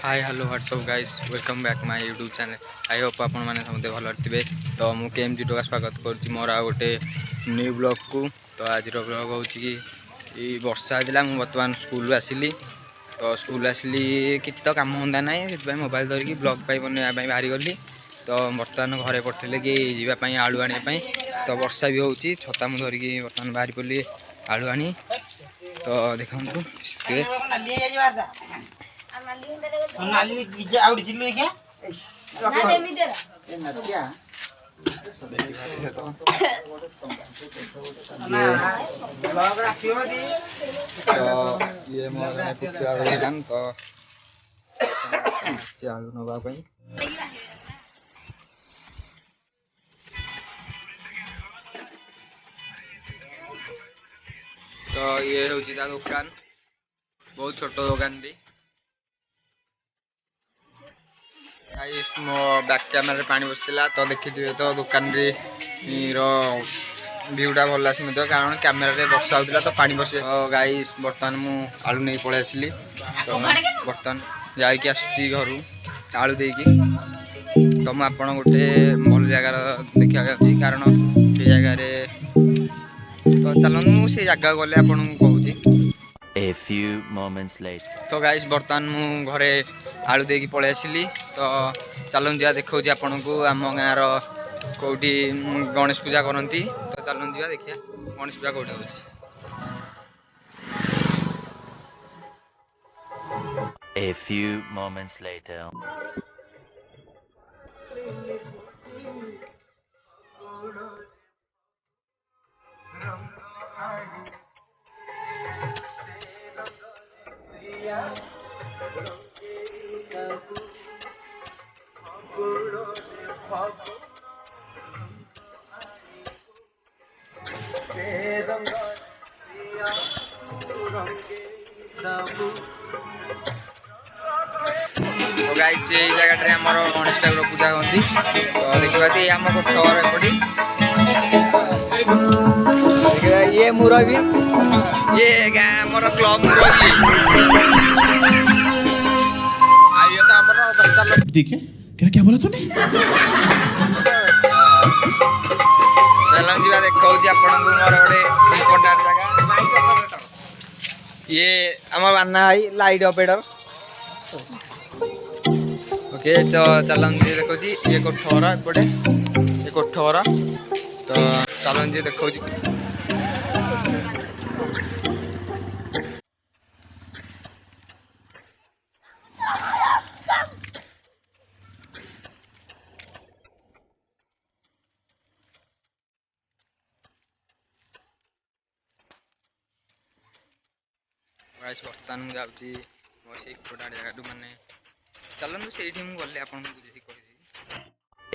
Hi hello what's up guys welcome back my YouTube channel. I hope आपण मैंने समझते भल थे। तो मुझे केम जीटो का स्वागत करुँच मोर आ गोटे न्यू ब्लॉग को। तो आज ब्लॉग हूँ कि वर्षा होता मुझे बर्तमान स्कूल आसिली। तो स्कूल आसिली किसी तो कम धंदा ना से मोबाइल धरिकी ब्लॉग बनवाई बाहरी गली। तो बर्तमान घरे पठेले कि जावाई आलू आने। तो वर्षा भी होची छता मुझे धरिकी बर्तमान बाहरी पड़ी आलू आनी। तो देखो ये मोर पुतला तो आलू नवाई। तो ये हूँ दुकान बहुत छोट दुकान टी मो बैक कैमेरा पानी बसला। तो देखी तो दुकान भ्यूटा भल आसी कारण कैमेरा बर्षा होता तो पानी बसे। तो गाइस बर्तमान मु आलू नहीं पलि आसली। तो बर्तमान जाकि आसुची घर आलू देकी। तो मुझे आप गोटे भल जगार देखा कारण से जगार तो चलते मुझे जगह गले आपको कहूँ। A few moments later. तो गाइस बर्तमान मु घरे आलू देकी पलि आसली। तो चलूँ जा देखा आपन को आम गाँव कौटी गणेश पूजा करती। तो चलूँ जा देखिए गणेश पूजा कौटे हो। A few moments later. तो गाइस ये जगह आमर गणेश ठाकुर पूजा होती। तो देखा आम कोठर एपटी ये मुरबी ये आमर क्लब मुरबी ये तो आमर देखे क्या बोला तूने? चलन जी देखा आपन को मोर गोटे इम्पोर्टाट जगह ये आम बाना भाई लाइट ऑपरेटर। ओके तो चलन जी देखो ये कोठर एपटे ये कोठर। तो चलन जी देखो बर्तमान मुझे जाऊँगी मोर से इम्पोर्टाट जगह मैंने चलते से गले आपको बुझे कह।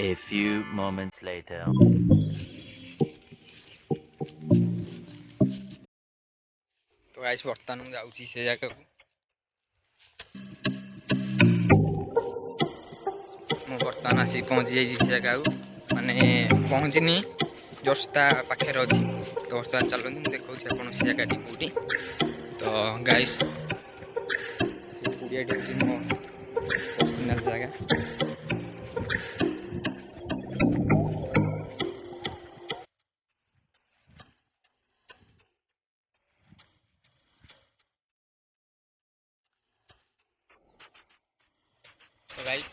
A few moments later. तो गाइस बर्तमान मुझे जाऊँगी से जगह को। मु बर्तमान आसिक पहुँची जाइए से जगह को माने पहुँचनी जस्ट पाखे अच्छी। तो बर्तमान चलते मुझे देखा आप से जगह कौटी। तो गाइस कुड़िया मो पर्सनाल जगह। तो गाइस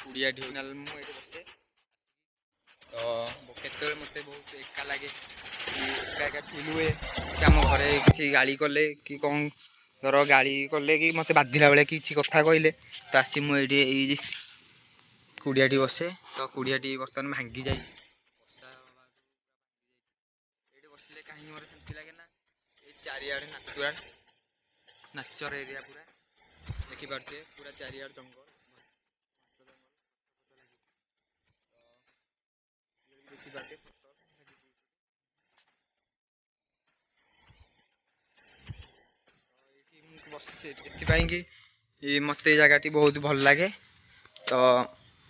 कुड़िया मुझे बसे। तो केत मत बहुत एका लगे एका एका फिल हुए कि आम घरे किसी गाड़ी कले कि कौन धर गाड़ी कले कि मत बाधिला बेले किसी कथा कहले तो आसी मुझे कुड़ियाटी बसे। तो कुड़ियाटी बर्तमान भांगी जाए बसले कहीं मत शांति लगे ना। ये चारिआडे नाचर एरिया पूरा देखिपे पूरा चारिआड जंगल देखिपे बस कि मत जगह बहुत भल लगे। तो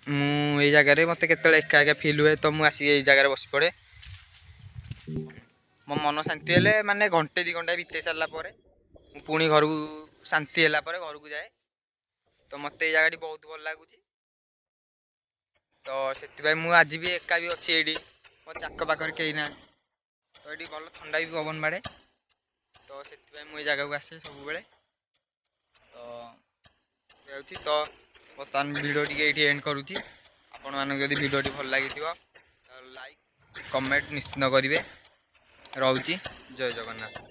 मुझे जगार मत के एका एका फिल हुए तो मुझे जगह बस पड़े मो मन शांति हेले माने घंटे 2 घंटा बीते सारा पुणी घर को शांति है घर को जाए। ତ ମୋତେ ଏଇ ଜାଗାଟି ବହୁତ ଭଲ ଲାଗୁଛି। ତ ସେଥିପାଇଁ ମୁଁ ଆଜି ବି ଏକା ବି ଅଛି ଏଇଠି, ମୋ ଚାକ ପାଖରେ କେହି ନାହାନ୍ତି। ତ ଏଠି ଭଲ ଥଣ୍ଡା ବି ପବନ ମାଡ଼େ, ତ ସେଥିପାଇଁ ମୁଁ ଏଇ ଜାଗାକୁ ଆସେ ସବୁବେଳେ। ତ ହେଉଛି ତ ବର୍ତ୍ତମାନ ଭିଡ଼ିଓ ଟିକେ ଏଇଠି ଏଣ୍ଡ କରୁଛି। ଆପଣମାନଙ୍କୁ ଯଦି ଭିଡ଼ିଓଟି ଭଲ ଲାଗିଥିବ ତାହେଲେ ଲାଇକ୍ କମେଣ୍ଟ ନିଶ୍ଚିନ୍ତ କରିବେ। ରହୁଛି, ଜୟ ଜଗନ୍ନାଥ।